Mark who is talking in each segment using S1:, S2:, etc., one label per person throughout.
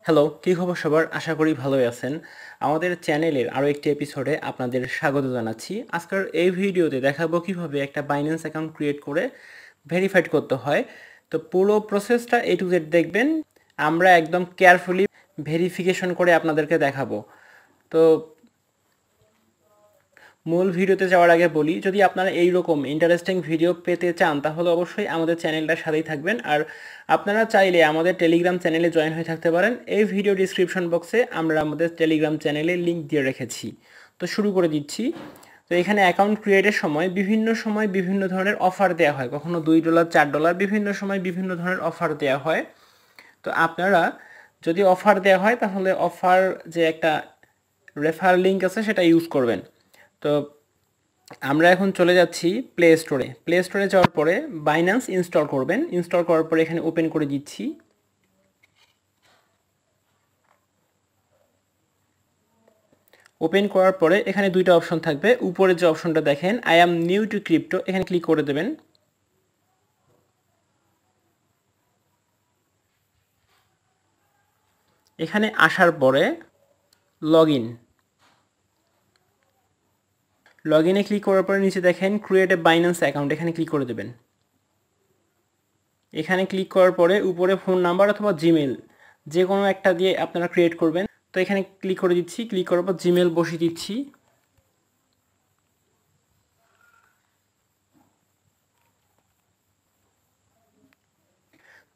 S1: Hello, কী খবর সবার? আশা করি ভালোই আছেন। আমাদের চ্যানেলের আরও একটি এপিসোডে আপনাদের স্বাগত জানাচ্ছি। আজকের এই ভিডিওতে দেখাবো কিভাবে একটা বাইন্যান্স অ্যাকাউন্ট ক্রিয়েট করে ভেরিফাইড করতে হয়। তো পুরো প্রসেসটা A to Z দেখবেন। আমরা একদম কেয়ারফুলি ভেরিফিকেশন করে আপনাদেরকে দেখাবো। তো মূল ভিডিওতে যাওয়ার আগে বলি, যদি আপনারা এই রকম ইন্টারেস্টিং ভিডিও পেতে চান তাহলে অবশ্যই আমাদের চ্যানেলটার সাথেই থাকবেন। আর আপনারা চাইলে আমাদের টেলিগ্রাম চ্যানেলে জয়েন হয়ে থাকতে পারেন। এই ভিডিও ডিসক্রিপশন বক্সে আমরা আমাদের টেলিগ্রাম চ্যানেলে লিঙ্ক দিয়ে রেখেছি। তো শুরু করে দিচ্ছি। তো এখানে অ্যাকাউন্ট ক্রিয়েটের সময় বিভিন্ন ধরনের অফার দেওয়া হয়, কখনো $2 $4, বিভিন্ন সময় বিভিন্ন ধরনের অফার দেওয়া হয়। তো আপনারা যদি অফার দেওয়া হয় তাহলে অফার যে একটা রেফার লিঙ্ক আছে সেটা ইউজ করবেন। তো আমরা এখন চলে যাচ্ছি প্লে স্টোরে যাওয়ার পরে বাইন্যান্স ইনস্টল করবেন। ইনস্টল করার পরে এখানে ওপেন করে দিচ্ছি। ওপেন করার পরে এখানে দুইটা অপশন থাকবে। উপরে যে অপশনটা দেখেন I am new two crypto, এখানে ক্লিক করে দেবেন। এখানে আসার পরে লগ ইনে ক্লিক করার পরে নিচে দেখেন ক্রিয়েট এ বাইন্যান্স অ্যাকাউন্ট, এখানে ক্লিক করে দেবেন। এখানে ক্লিক করার পরে উপরে ফোন নাম্বার অথবা জিমেল যে কোনো একটা দিয়ে আপনারা ক্রিয়েট করবেন। তো এখানে ক্লিক করে দিচ্ছি। ক্লিক করার পর জিমেল বসিয়ে দিচ্ছি।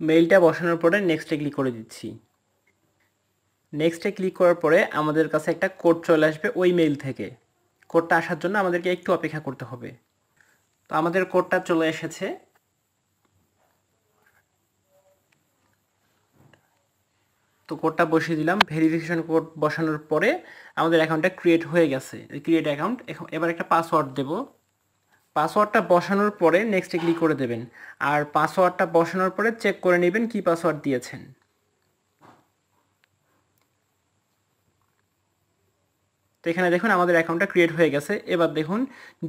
S1: মেইলটা বসানোর পরে নেক্সটে ক্লিক করে দিচ্ছি। নেক্সটে ক্লিক করার পরে আমাদের কাছে একটা কোড চলে আসবে ওই মেইল থেকে। কোডটা আসার জন্য আমাদেরকে একটু অপেক্ষা করতে হবে। তো আমাদের কোডটা চলে এসেছে। তো কোডটা বসিয়ে দিলাম। ভেরিফিকেশন কোড বসানোর পরে আমাদের অ্যাকাউন্টটা ক্রিয়েট হয়ে গেছে। Create account. এবার একটা পাসওয়ার্ড দেব। পাসওয়ার্ডটা বসানোর পরে নেক্সটে ক্লিক করে দেবেন। আর পাসওয়ার্ডটা বসানোর পরে চেক করে নেবেন কি পাসওয়ার্ড দিয়েছেন। তো এখানে দেখুন আমাদের অ্যাকাউন্টটা ক্রিয়েট হয়ে গেছে। এবার দেখুন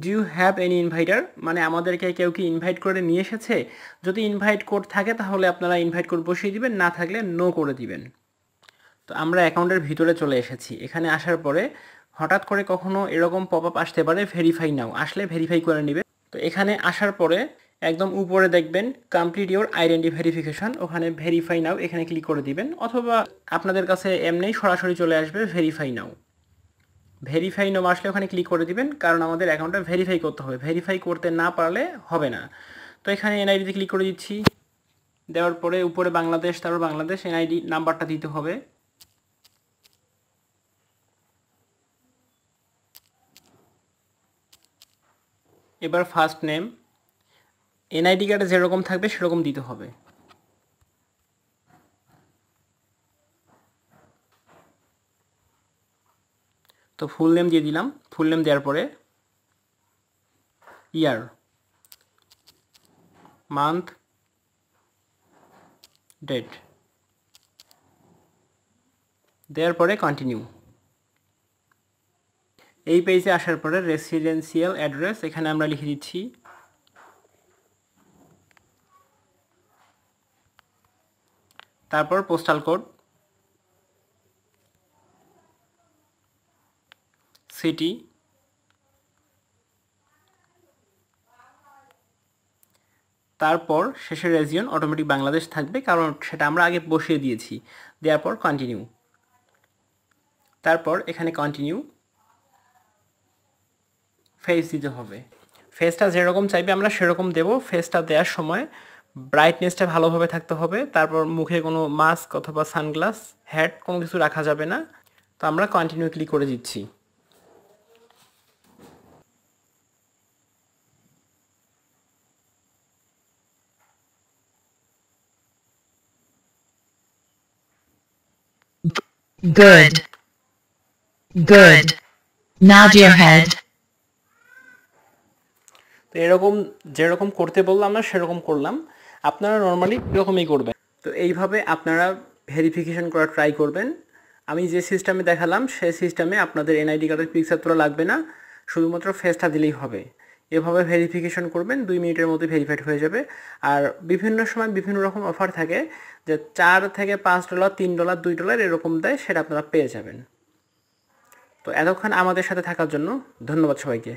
S1: do you have any inviter, মানে আমাদেরকে কেউ কি ইনভাইট করে নিয়ে এসেছে। যদি ইনভাইট কোড থাকে তাহলে আপনারা ইনভাইট কোড বসিয়ে দিবেন, না থাকলে নো করে দিবেন। তো আমরা অ্যাকাউন্টের ভিতরে চলে এসেছি। এখানে আসার পরে হঠাৎ করে কখনো এরকম পপ আপ আসতে পারে ভেরিফাই নাও, আসলে ভেরিফাই করে নেবেন। তো এখানে আসার পরে একদম উপরে দেখবেন কমপ্লিট ইওর আইডেন্টি ভেরিফিকেশন, ওখানে ভেরিফাই নাও এখানে ক্লিক করে দিবেন, অথবা আপনাদের কাছে এমনি সরাসরি চলে আসবে ভেরিফাই নাও। ভেরিফাই নাও আসলে ওখানে ক্লিক করে দিবেন, কারণ আমাদের অ্যাকাউন্টটা ভেরিফাই করতে হবে। ভেরিফাই করতে না পারলে হবে না। তো এখানে এনআইডিতে ক্লিক করে দিচ্ছি। দেওয়ার পরে উপরে বাংলাদেশ, তারপর বাংলাদেশ এনআইডি নাম্বারটা দিতে হবে। এবার ফার্স্ট নেম এনআইডি কার্ডে যেরকম থাকবে সেরকম দিতে হবে। তো ফুল নেম দিয়ে দিলাম। ফুল নেম দেওয়ার পরে ইয়ার, মান্থ, ডেট দেওয়ার পরে কন্টিনিউ। এই পেজে আসার পরে রেসিডেন্সিয়াল অ্যাড্রেস এখানে আমরা লিখে দিচ্ছি। তারপর পোস্টাল কোড, সিটি, তারপর শেষের রিজিয়ন অটোমেটিক বাংলাদেশ থাকবে, কারণ সেটা আমরা আগে বসিয়ে দিয়েছি। দেওয়ার পর কন্টিনিউ। তারপর এখানে কন্টিনিউ। ফেস দিতে হবে। ফেসটা যেরকম চাইবে আমরা সেরকম দেব। ফেসটা দেওয়ার সময় ব্রাইটনেসটা ভালোভাবে থাকতে হবে। তারপর মুখে কোনো মাস্ক অথবা সানগ্লাস, হ্যাট কোনো কিছু রাখা যাবে না। তো আমরা কন্টিনিউ ক্লিক করে দিচ্ছি।
S2: Good. Good. Nod your head.
S1: তো এরকম যেরকম করতে বললাম আমরা সেরকম করলাম। আপনারা নর্মালি এরকমই করবেন। তো এইভাবে আপনারা ভেরিফিকেশন করা ট্রাই করবেন। আমি যে সিস্টেমে দেখালাম সেই সিস্টেমে আপনাদের এনআইডি কার্ডের পিকচার তোলা লাগবে না, শুধুমাত্র ফেসটা দিলেই হবে। এভাবে ভেরিফিকেশন করবেন, 2 মিনিটের মধ্যে ভেরিফাইড হয়ে যাবে। আর বিভিন্ন সময় বিভিন্ন রকম অফার থাকে, যে $4 থেকে $5, $3, $2 এরকম দেয়, সেটা আপনারা পেয়ে যাবেন। তো এতক্ষণ আমাদের সাথে থাকার জন্য ধন্যবাদ সবাইকে।